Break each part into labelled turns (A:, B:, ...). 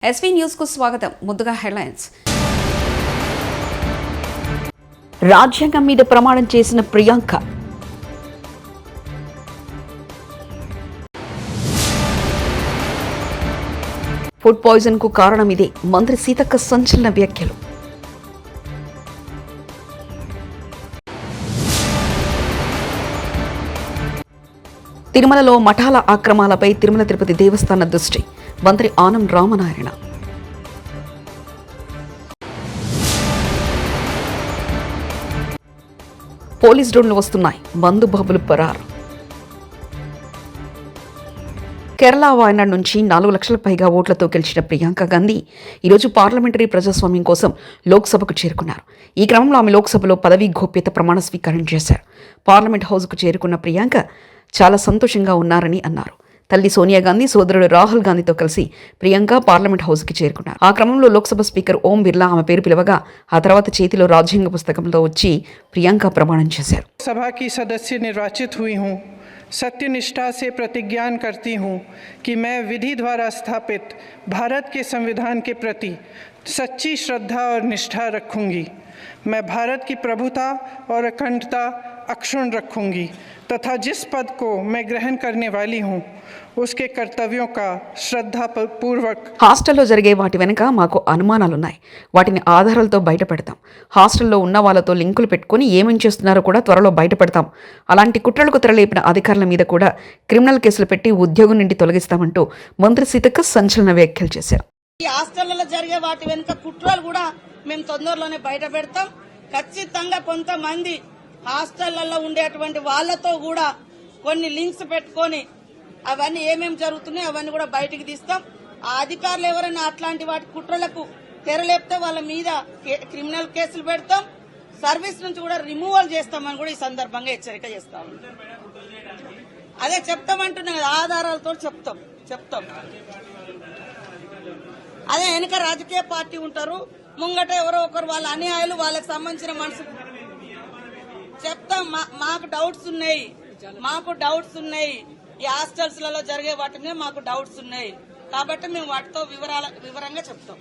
A: SV news కు స్వాగతం. ముందుగా హెడ్లైన్స్. రాజ్యాంగం మీద ప్రమాణం చేసిన ప్రియాంక. ఫుడ్ పాయిజన్ కు కారణం ఇదే. మంత్రి సీతక్క సంచలన వ్యాఖ్యలు. తిరుమలలో మఠాల ఆక్రమాలపై తిరుమల తిరుపతి దేవస్థాన దృష్టి. మంత్రి ఆనం రామనారాయణ. పోలీస్ డ్రోన్లు వస్తున్నాయి. మందు బాబులు పరారు. కేరళ వాయనాడ్ నుంచి 4 లక్షల పైగా ఓట్లతో గెలిచిన ప్రియాంక గాంధీ ఈరోజు పార్లమెంటరీ ప్రజాస్వామ్యం కోసం లోక్సభకు చేరుకున్నారు. ఈ క్రమంలో ఆమె లోక్సభలో పదవీ గోప్యత ప్రమాణ స్వీకారం చేశారు. పార్లమెంట్ హౌస్కు చేరుకున్న ప్రియాంక చాలా సంతోషంగా ఉన్నారని అన్నారు. తల్లి సోనియా గాంధీ, సోదరుడు రాహుల్ గాంధీతో కలిసి ప్రియాంక పార్లమెంట్ హౌస్కి చేరుకున్నారు. ఆ క్రమంలో లోక్సభ స్పీకర్ ఓం బిర్లా ఆమె పేరు పిలవగా ఆ తర్వాత చేతిలో రాజ్యాంగ పుస్తకంతో వచ్చి ప్రియాంక ప్రమాణం చేశారు.
B: సభకి సదస్య నిర్వాచిत हुई हूं, सत्यनिष्ठा से प्रतिज्ञान करती हूं कि मैं विधि द्वारा स्थापित भारत के संविधान के प्रति सच्ची श्रद्धा और निष्ठा रखूंगी। मैं भारत की प्रभुता और अखंडता अक्षुण्ण रखूंगी तथा जिस पद को मैं ग्रहण करने वाली हूं उसके कर्तव्यों का శ్రద్ధాపూర్వక.
A: హాస్టల్లో జరిగే వాటి వెనుక మాకు అనుమానాలున్నాయి. వాటిని ఆధారాలతో బయటపెడతాం. హాస్టల్లో ఉన్న వాళ్ళతో లింకులు పెట్టుకుని ఏమేం చేస్తున్నారో కూడా త్వరలో బయటపెడతాం. అలాంటి కుట్రలకు తెరలేపిన అధికారుల మీద కూడా క్రిమినల్ కేసులు పెట్టి ఉద్యోగం నుండి తొలగిస్తామంటూ మంత్రి సీతక్క సంచలన వ్యాఖ్యలు చేశారు.
C: ఈ హాస్టళ్లలో జరిగే వాటి వెనుక కుట్రలు కూడా మేము తొందరలోనే బయట పెడతాం. ఖచ్చితంగా కొంతమంది హాస్టళ్లలో ఉండేటువంటి వాళ్లతో కూడా కొన్ని లింక్స్ పెట్టుకొని అవన్నీ ఏమేమి జరుగుతున్నాయో అవన్నీ కూడా బయటికి తీస్తాం. ఆ అధికారులు ఎవరైనా అట్లాంటి వాటి కుట్రలకు తెరలేపితే వాళ్ళ మీద క్రిమినల్ కేసులు పెడతాం. సర్వీస్ నుంచి కూడా రిమూవల్ చేస్తామని కూడా ఈ సందర్భంగా హెచ్చరిక చేస్తాం. అదే చెప్తామంటున్నాం కదా, ఆధారాలతో చెప్తాం. అదే వెనుక రాజకీయ పార్టీ ఉంటారు, ముంగట ఎవరో ఒకరు వాళ్ళ అన్యాయాలు వాళ్ళకి సంబంధించిన మనసు చెప్తాం. మాకు డౌట్స్ ఉన్నాయి. ఈ హాస్టల్స్ లలో జరిగే వాటి మీద మాకు డౌట్స్ ఉన్నాయి కాబట్టి మేము వాటితో వివరంగా చెప్తాం.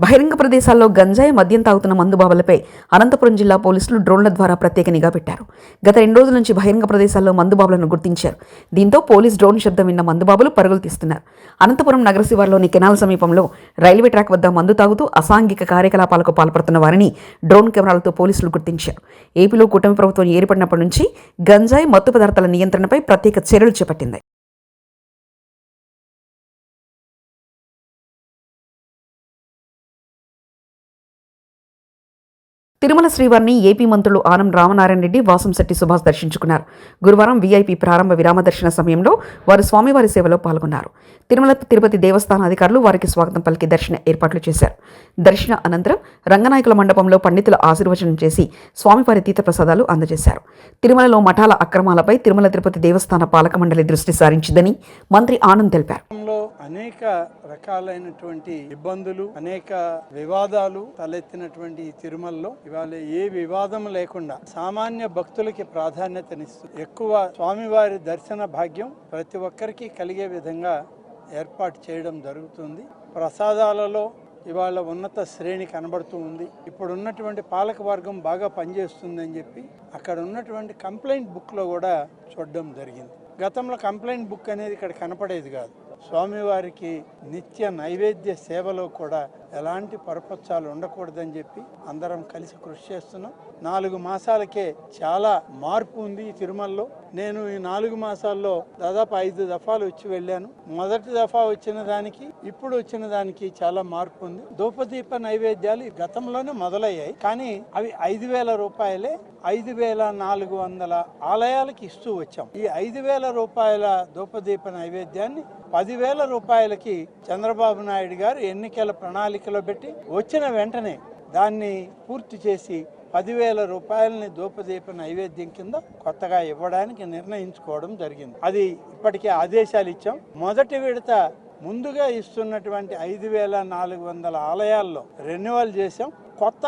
A: బహిరంగ ప్రదేశాల్లో గంజాయి, మద్యం తాగుతున్న మందుబాబులపై అనంతపురం జిల్లా పోలీసులు డ్రోన్ల ద్వారా ప్రత్యేక నిఘా పెట్టారు. గత 2 రోజుల నుంచి బహిరంగ ప్రదేశాల్లో మందుబాబులను గుర్తించారు. దీంతో పోలీస్ డ్రోన్ శబ్దం విన్న మందుబాబులు పరుగులు తీస్తున్నారు. అనంతపురం నగర శివార్లోని కెనాల్ సమీపంలో రైల్వే ట్రాక్ వద్ద మందు తాగుతూ అసాంఘిక కార్యకలాపాలకు పాల్పడుతున్న వారిని డ్రోన్ కెమెరాలతో పోలీసులు గుర్తించారు. ఏపీలో కూటమి ప్రభుత్వం ఏర్పడినప్పటి నుంచి గంజాయి, మత్తు పదార్థాల నియంత్రణపై ప్రత్యేక చర్యలు చేపట్టింది. తిరుమల శ్రీవారిని ఏపీ మంత్రులు ఆనం రామనారాయణ రెడ్డి, వాసంశెట్టి సుభాష్ దర్శించుకున్నారు. గురువారం వీఐపీ ప్రారంభ విరామ దర్శన సమయంలో వారు స్వామివారి సేవలో పాల్గొన్నారు. తిరుమల తిరుపతి దేవస్థాన అధికారులు వారికి స్వాగతం పలికి దర్శన ఏర్పాట్లు చేశారు. దర్శన అనంతరం రంగనాయకుల మండపంలో పండితుల ఆశీర్వచనం చేసి స్వామివారి తీర్థప్రసాదాలు అందజేశారు. తిరుమలలో మఠాల అక్రమాలపై తిరుమల తిరుపతి దేవస్థాన పాలక మండలి దృష్టి సారించిందని మంత్రి ఆనంద్ తెలిపారు.
D: అనేక రకాలైనటువంటి ఇబ్బందులు, అనేక వివాదాలు తలెత్తినటువంటి తిరుమలలో ఇవాళ ఏ వివాదం లేకుండా సామాన్య భక్తులకి ప్రాధాన్యతనిస్తుంది. ఎక్కువ స్వామివారి దర్శన భాగ్యం ప్రతి ఒక్కరికి కలిగే విధంగా ఏర్పాటు చేయడం జరుగుతుంది. ప్రసాదాలలో ఇవాళ ఉన్నత శ్రేణి కనబడుతూ ఉంది. ఇప్పుడు ఉన్నటువంటి పాలక వర్గం బాగా పనిచేస్తుందని చెప్పి అక్కడ ఉన్నటువంటి కంప్లైంట్ బుక్లో కూడా చూడడం జరిగింది. గతంలో కంప్లైంట్ బుక్ అనేది ఇక్కడ కనపడేది కాదు. స్వామివారికి నిత్య నైవేద్య సేవలో కూడా ఎలాంటి పరపచ్చాలు ఉండకూడదని చెప్పి అందరం కలిసి కృషి చేస్తున్నాం. 4 మాసాలకే చాలా మార్పు ఉంది ఈ తిరుమలలో. నేను ఈ 4 మాసాల్లో దాదాపు 5 దఫాలు వచ్చి వెళ్ళాను. మొదటి దఫా వచ్చిన దానికి ఇప్పుడు వచ్చిన దానికి చాలా మార్పు ఉంది. ధూపదీప నైవేద్యాలు గతంలోనే మొదలయ్యాయి, కానీ అవి 5,000 రూపాయలే 5,400 ఆలయాలకి ఇస్తూ వచ్చాం. ఈ 5,000 రూపాయల ధూపదీప నైవేద్యాన్ని 10,000 రూపాయలకి చంద్రబాబు నాయుడు గారు ఎన్నికల ప్రణాళికలో పెట్టి వచ్చిన వెంటనే దాన్ని పూర్తి చేసి 10,000 రూపాయలని ధూపదీప నైవేద్యం కింద కొత్తగా ఇవ్వడానికి నిర్ణయించుకోవడం జరిగింది. అది ఇప్పటికే ఆదేశాలు ఇచ్చాం. మొదటి విడత ముందుగా ఇస్తున్నటువంటి 5,400 ఆలయాల్లో రెన్యువల్ చేశాం. కొత్త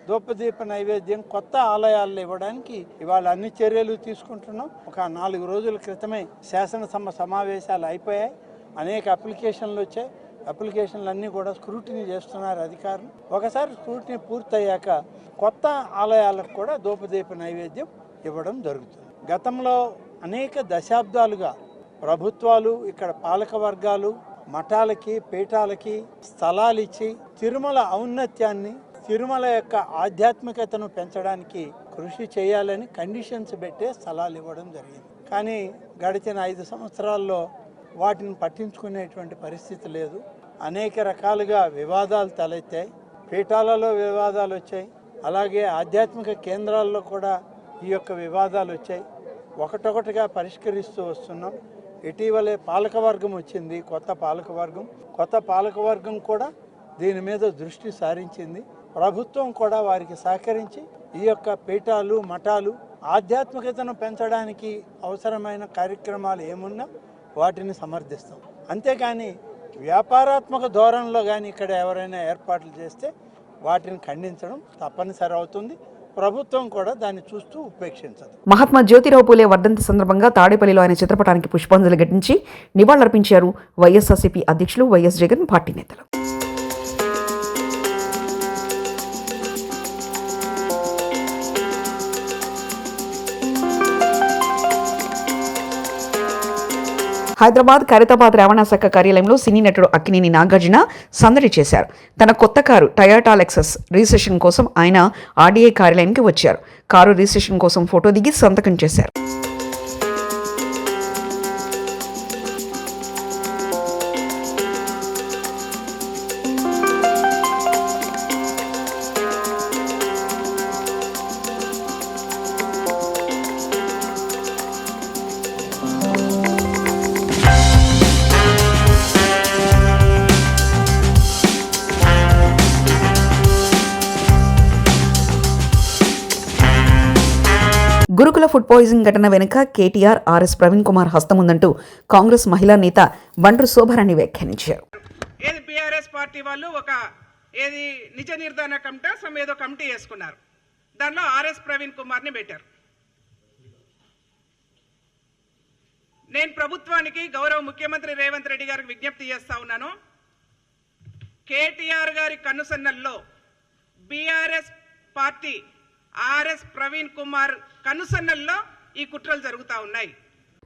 D: ధూపదీప నైవేద్యం కొత్త ఆలయాల్లో ఇవ్వడానికి ఇవాళ అన్ని చర్యలు తీసుకుంటున్నాం. ఒక 4 రోజుల క్రితమే శాసనసభ సమావేశాలు అయిపోయాయి. అనేక అప్లికేషన్లు వచ్చాయి. అప్లికేషన్లు అన్నీ కూడా స్క్రూటినీ చేస్తున్నారు అధికారులు. ఒకసారి స్క్రూటినీ పూర్తయ్యాక కొత్త ఆలయాలకు కూడా ధూపదీప నైవేద్యం ఇవ్వడం జరుగుతుంది. గతంలో అనేక దశాబ్దాలుగా ప్రభుత్వాలు ఇక్కడ పాలక వర్గాలు మఠాలకి పీఠాలకి స్థలాలు ఇచ్చి తిరుమల ఔన్నత్యాన్ని తిరుమల యొక్క ఆధ్యాత్మికతను పెంచడానికి కృషి చేయాలని కండిషన్స్ పెట్టే స్థలాలు ఇవ్వడం జరిగింది. కానీ గడిచిన 5 సంవత్సరాల్లో వాటిని పట్టించుకునేటువంటి పరిస్థితి లేదు. అనేక రకాలుగా వివాదాలు తలెత్తాయి. పీఠాలలో వివాదాలు వచ్చాయి, అలాగే ఆధ్యాత్మిక కేంద్రాల్లో కూడా ఈ యొక్క వివాదాలు వచ్చాయి. ఒకటొకటిగా పరిష్కరిస్తూ వస్తున్నాం. ఇటీవలే పాలకవర్గం వచ్చింది, కొత్త పాలకవర్గం కూడా దీని మీద దృష్టి సారించింది. ప్రభుత్వం కూడా వారికి సహకరించి ఈ యొక్క పీఠాలు మఠాలు ఆధ్యాత్మికతను పెంచడానికి అవసరమైన కార్యక్రమాలు ఏమున్నా వాటిని సమర్థిస్తాం. అంతేకాని వ్యాపారాత్మక ధోరణిలో కానీ ఇక్కడ ఎవరైనా ఏర్పాట్లు చేస్తే వాటిని ఖండించడం తప్పనిసరి అవుతుంది. ప్రభుత్వం కూడా దాన్ని చూస్తూ ఉపేక్షించదు.
A: మహాత్మా జ్యోతిరావు పూలే వర్ధంతి సందర్భంగా తాడేపల్లిలో ఆయన చిత్రపటానికి పుష్పాంజలి ఘటించి నివాళులర్పించారు వైఎస్ఆర్సీపీ అధ్యక్షులు వైఎస్ జగన్, పార్టీ నేతలు. హైదరాబాద్ ఖైరతాబాద్ రవాణా శాఖ కార్యాలయంలో సినీ నటుడు అక్కినేని నాగార్జున సందడి చేశారు. తన కొత్త కారు టయోటా లెక్సస్ రిజిస్ట్రేషన్ కోసం ఆయన ఆర్డీఐ కార్యాలయానికి వచ్చారు. కారు రిజిస్ట్రేషన్ కోసం ఫోటో దిగి సంతకం చేశారు. గురుకుల ఫుడ్ పాయిజనింగ్ ఘటన వెనుక కేటీఆర్, ఆర్ఎస్ ప్రవీణ్ కుమార్ హస్తముందంటూ కాంగ్రెస్ మహిళా నేత బండ్రు శోభారాణి వ్యాఖ్యానించారు.
E: ఏది బీఆర్ఎస్ పార్టీ వాళ్ళు ఒక ఏది నిజ నిర్ధారణ కమిటీ ఏదో కమిటీ వేసుకున్నారు. దానిలో ఆర్ఎస్ ప్రవీణ్ కుమార్ని పెట్టారు. నేను ప్రభుత్వానికి గౌరవ ముఖ్యమంత్రి రేవంత్ రెడ్డి గారికి విజ్ఞప్తి చేస్తా ఉన్నాను. కేటీఆర్ గారి కనుసన్నల్లో బీఆర్ఎస్ పార్టీ ఆర్ఎస్ ప్రవీణ్ కుమార్ కనుసన్నల్లో ఈ కుట్రలు జరుగుతూ ఉన్నాయి.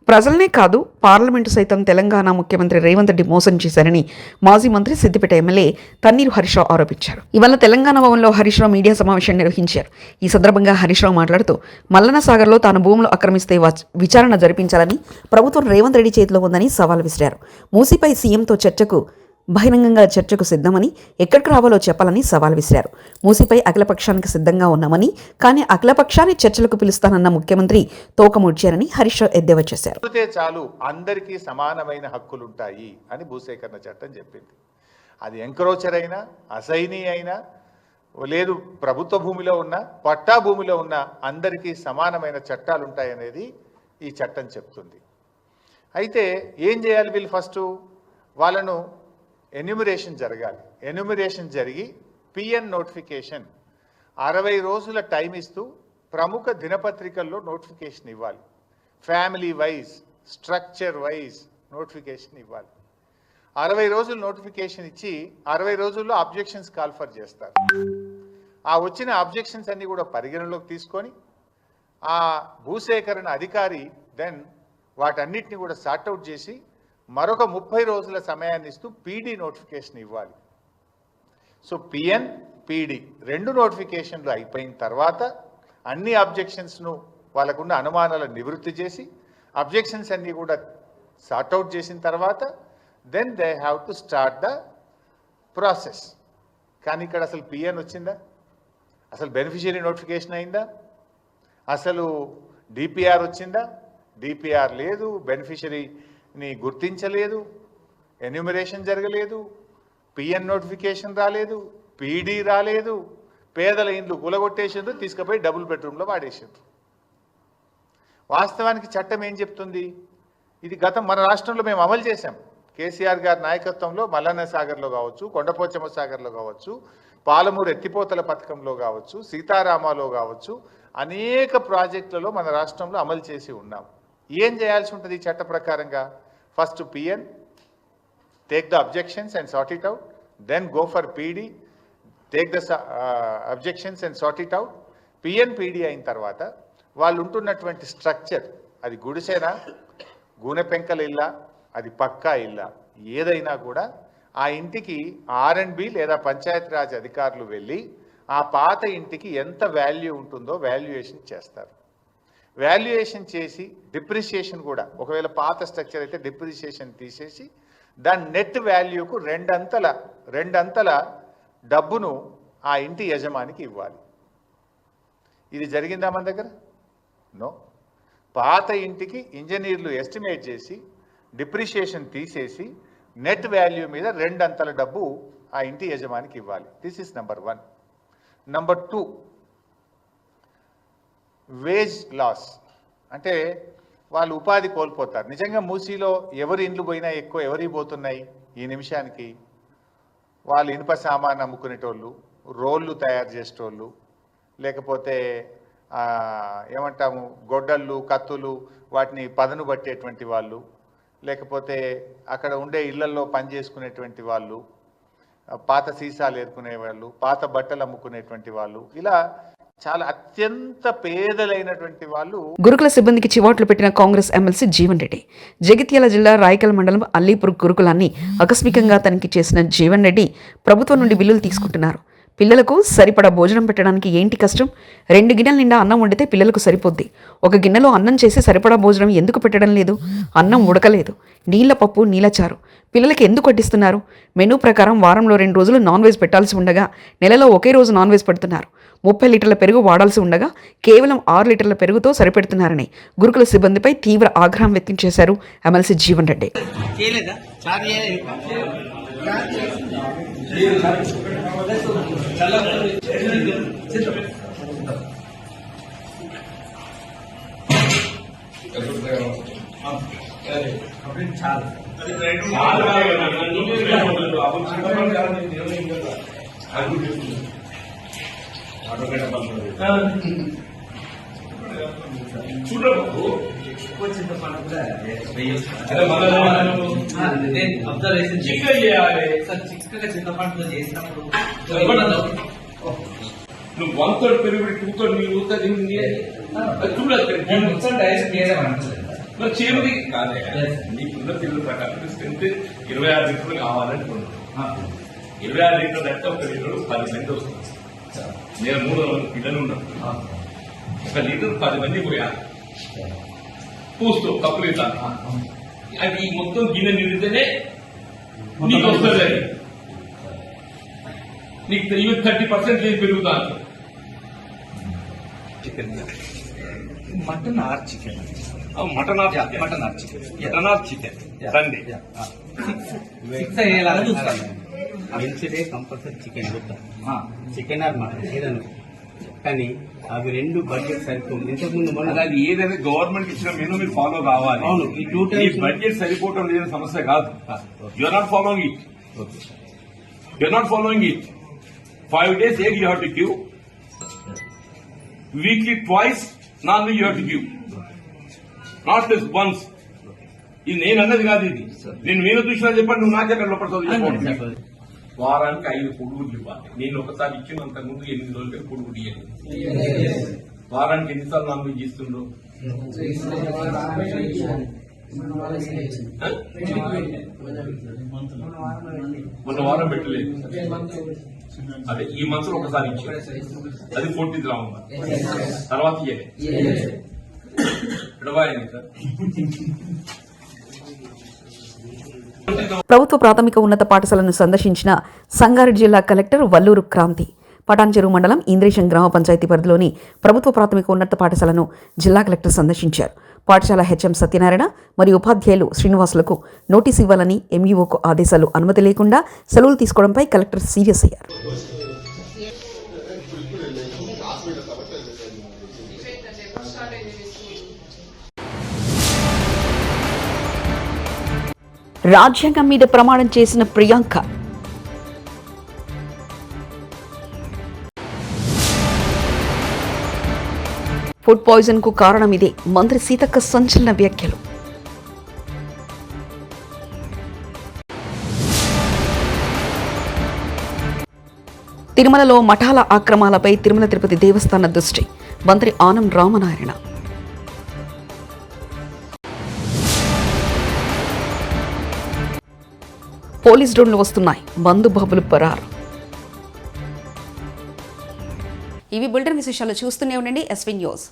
A: ప్రజలనే కాదు పార్లమెంటు సైతం తెలంగాణ ముఖ్యమంత్రి రేవంత్ రెడ్డి మోసం చేశారని మాజీ మంత్రి సిద్దిపేట ఎమ్మెల్యే తన్నీరు హరీష్ రావు ఆరోపించారు. ఇవాళ తెలంగాణ భవన్లో హరీష్ రావు మీడియా సమావేశం నిర్వహించారు. ఈ సందర్భంగా హరీష్ రావు మాట్లాడుతూ మల్లన్న సాగర్లో తాను భూములు ఆక్రమిస్తే విచారణ జరిపించాలని ప్రభుత్వం రేవంత్ రెడ్డి చేతిలో ఉందని సవాల్ విసిరారు. మూసీపై సీఎంతో బహిరంగంగా చర్చకు సిద్ధమని, ఎక్కడికి రావాలో చెప్పాలని సవాల్ విసిరారు. మూసీపై అఖిలపక్షానికి సిద్ధంగా ఉన్నామని, కానీ అఖిలపక్షాన్ని చర్చలకు పిలుస్తానన్న ముఖ్యమంత్రి తోకముడ్చారని హరీష్ రావు ఎద్దేవా చేశారు.
F: చాలు అందరికీ సమానమైన హక్కులుంటాయి అని భూసేకరణ చట్టం చెప్పింది. అది ఎంక్రోచర్ అయినా, అసైనీ అయినా, లేదు ప్రభుత్వ భూమిలో ఉన్న, పట్టా భూమిలో ఉన్న అందరికీ సమానమైన చట్టాలు ఉంటాయనేది ఈ చట్టం చెప్తుంది. అయితే ఏం చేయాలి వీళ్ళు? ఫస్ట్ వాళ్ళను ఎన్యూమరేషన్ జరగాలి. ఎన్యూమరేషన్ జరిగి పిఎన్ నోటిఫికేషన్ 60 రోజుల టైం ఇస్తూ ప్రముఖ దినపత్రికల్లో నోటిఫికేషన్ ఇవ్వాలి. Family wise, structure wise notification ఇవ్వాలి. 60 రోజులు నోటిఫికేషన్ ఇచ్చి 60 రోజుల్లో అబ్జెక్షన్స్ కాల్ఫర్ చేస్తారు. ఆ వచ్చిన అబ్జెక్షన్స్ అన్ని కూడా పరిగణలోకి తీసుకొని ఆ భూసేకరణ అధికారి దెన్ వాటన్నిటిని కూడా సార్ట్అవుట్ చేసి మరొక 30 రోజుల సమయాన్ని ఇస్తూ పీడీ నోటిఫికేషన్ ఇవ్వాలి. సో పిఎన్, పీడీ 2 నోటిఫికేషన్లు అయిపోయిన తర్వాత అన్ని అబ్జెక్షన్స్ను వాళ్ళకున్న అనుమానాలను నివృత్తి చేసి అబ్జెక్షన్స్ అన్నీ కూడా సార్ట్అవుట్ చేసిన తర్వాత then they have to start the process. కానీ ఇక్కడ అసలు పిఎన్ వచ్చిందా? అసలు బెనిఫిషియరీ నోటిఫికేషన్ అయిందా? అసలు డిపిఆర్ వచ్చిందా? డిపిఆర్ లేదు, బెనిఫిషరీని గుర్తించలేదు, ఎన్యూమరేషన్ జరగలేదు, పిఎన్ నోటిఫికేషన్ రాలేదు, పీడీ రాలేదు, పేదల ఇండ్లు కూలగొట్టేసిండ్రు, తీసుకుపోయి డబుల్ బెడ్రూమ్లో వాడేసిండ్రు. వాస్తవానికి చట్టం ఏం చెప్తుంది? ఇది మన రాష్ట్రంలో మేము అమలు చేశాం. కేసీఆర్ గారి నాయకత్వంలో మల్లన్న సాగర్లో కావచ్చు, కొండపోచమ్మ సాగర్లో కావచ్చు, పాలమూరు ఎత్తిపోతల పథకంలో కావచ్చు, సీతారామాలో కావచ్చు, అనేక ప్రాజెక్టులలో మన రాష్ట్రంలో అమలు చేసి ఉన్నాం. ఏం చేయాల్సి ఉంటుంది ఈ చట్ట ప్రకారంగా? First PN, take the objections and sort it out, then go for PD, take the objections and sort it out. PNPD అయిన తర్వాత వాళ్ళు ఉంటున్నటువంటి స్ట్రక్చర్, అది గుడిసేనా, గూనె పెంకల ఇల్లా, అది పక్కా ఇల్లా, ఏదైనా కూడా ఆ ఇంటికి R&B లేదా పంచాయతీరాజ్ అధికారులు వెళ్ళి ఆ పాత ఇంటికి ఎంత వాల్యూ ఉంటుందో వాల్యుయేషన్ చేస్తారు. వాల్యుయేషన్ చేసి డిప్రిషియేషన్ కూడా, ఒకవేళ పాత స్ట్రక్చర్ అయితే డిప్రిషియేషన్ తీసేసి దాని నెట్ వాల్యూకు రెండంతల డబ్బును ఆ ఇంటి యజమానికి ఇవ్వాలి. ఇది జరిగిందా మన దగ్గర? నో. పాత ఇంటికి ఇంజనీర్లు ఎస్టిమేట్ చేసి డిప్రిషియేషన్ తీసేసి నెట్ వాల్యూ మీద రెండంతల డబ్బు ఆ ఇంటి యజమానికి ఇవ్వాలి. This is number 1. Number 2, wage loss, అంటే వాళ్ళు ఉపాధి కోల్పోతారు. నిజంగా మూసీలో ఎవరి ఇండ్లు పోయినా ఎక్కువ ఎవరి పోతున్నాయి ఈ నిమిషానికి? వాళ్ళు ఇనుప సామాన్ అమ్ముకునేటోళ్ళు, రోళ్ళు తయారు చేసేటోళ్ళు, లేకపోతే ఏమంటాము గొడ్డళ్ళు, కత్తులు, వాటిని పదను పట్టేటువంటి వాళ్ళు, లేకపోతే అక్కడ ఉండే ఇళ్లలో పని చేసుకునేటువంటి వాళ్ళు, పాత సీసాలు ఏరుకునే వాళ్ళు, పాత బట్టలు అమ్ముకునేటువంటి వాళ్ళు, ఇలా చాలా అత్యంత పేదలైనటువంటి వాళ్ళు.
A: గురుకుల సిబ్బందికి చివాట్లు పెట్టిన కాంగ్రెస్ ఎమ్మెల్సీ జీవన్ రెడ్డి. జగిత్యాల జిల్లా రాయకల్ మండలం అల్లీపూర్ గురుకులాన్ని ఆకస్మికంగా తనిఖీ చేసిన జీవన్ రెడ్డి ప్రభుత్వం నుండి బిల్లులు తీసుకుంటున్నారు. పిల్లలకు సరిపడా భోజనం పెట్టడానికి ఏంటి కష్టం? 2 గిన్నెల నిండా అన్నం వండితే పిల్లలకు సరిపోద్ది. 1 గిన్నెలో అన్నం చేసి సరిపడా భోజనం ఎందుకు పెట్టడం లేదు? అన్నం ఉడకలేదు, నీళ్ల పప్పు నీళ్ళచారు. పిల్లలకి ఎందుకు వడ్డిస్తున్నారు? మెనూ ప్రకారం వారంలో 2 రోజులు నాన్ వెజ్ పెట్టాల్సి ఉండగా నెలలో ఒకే రోజు నాన్ వెజ్ పెడుతున్నారు. 30 లీటర్ల పెరుగు వాడాల్సి ఉండగా కేవలం 6 లీటర్ల పెరుగుతో సరిపెడుతున్నారని గురుకుల సిబ్బందిపై తీవ్ర ఆగ్రహం వ్యక్తం చేశారు ఎమ్మెల్సీ జీవన్ రెడ్డి.
G: నువ్వు 1/3 పెరుగు 2/3 నీళ్ళు చూడాలి. చేరుది కాదే, నీకున్న పిల్లల ప్రకారం స్ట్రెంత్ 26 లీటర్లు కావాలనుకుంటున్నాను. 26 లీటర్లు అంటే 1 లీటర్ 10 మంది వస్తుంది. నేను 300 పిల్లలు ఉన్నాను. 1 లీటర్ 10 మంది పోయాలి. పూస్తూ కప్పులు ఇస్తాను. అది మొత్తం గిన్నె నిండితేనే నీకు వస్తుంది. అది నీకు 30% లేదు పెరుగుతాను. Chicken mutton or chicken, mutton or chicken, mutton or chicken, mutton or chicken రండి.
H: 6 అయ్యేలాగా చూస్తాను. Wednesday compulsory chicken chicken or mutton ఏదన్నా, కానీ అవి 2 బడ్జెట్ సరిపోదు. ఇంతకుముందు మనం
G: అది ఏదైనా గవర్నమెంట్ ఇచ్చిన మెనూ మీరు ఫాలో కావాలి.
H: అవును, ఈ 2 times
G: బడ్జెట్ సరిపోవడం లేని సమస్య కాదు. You are not following it. You are not following it. 5 days egg you have to give. Weekly twice non-veg you have to give. Not just once. ఇది నేను అన్నది కాదు. ఇది నేను మీరు చూసినా చెప్పండి. నువ్వు నాకే లోపల చదువు. వారానికి 5 పొడుగులు ఇవ్వాలి. నేను ఒకసారి ఇచ్చినంత ముందు 8 రోజులకి పొడుగులు ఇవ్వాలి. వారానికి ఎన్నిసార్లు నాన్ వెజ్ ఇస్తుండ్రు? మొన్న వారం పెట్టలేదు. అదే ఈ మంత్లో ఒకసారి ఇచ్చారు. అది 14th లా ఉంది. తర్వాత
A: ప్రభుత్వ ప్రాథమిక ఉన్నత పాఠశాలను సందర్శించిన సంగారెడ్డి జిల్లా కలెక్టర్ వల్లూరు క్రాంతి. పటాన్చెరు మండలం ఇంద్రేశం గ్రామ పంచాయతీ పరిధిలోని ప్రభుత్వ ప్రాథమిక ఉన్నత పాఠశాలను జిల్లా కలెక్టర్ సందర్శించారు. పాఠశాల హెచ్ఎం సత్యనారాయణ మరియు ఉపాధ్యాయులు శ్రీనివాసులకు నోటీసు ఇవ్వాలని ఎంఈఓకు ఆదేశాలు. అనుమతి లేకుండా సెలవులు తీసుకోవడంపై కలెక్టర్ సీరియస్ అయ్యారు. రాజ్యాంగం మీద ప్రమాణం చేసిన ప్రియాంక. ఫుడ్ పాయిజన్ కు కారణం ఇదే. మంత్రి సీతక్క సంచలన వ్యాఖ్యలు. తిరుమలలో మఠాల ఆక్రమాలపై తిరుమల తిరుపతి దేవస్థాన దృష్టి. మంత్రి ఆనం రామనారాయణ. పోలీస్ డ్రోన్లు వస్తున్నాయి, బంధుబాబులు పరారు. ఇవి బులెటిన్ విశేషాలు. చూస్తూనే ఉండండి ఎస్వీ న్యూస్.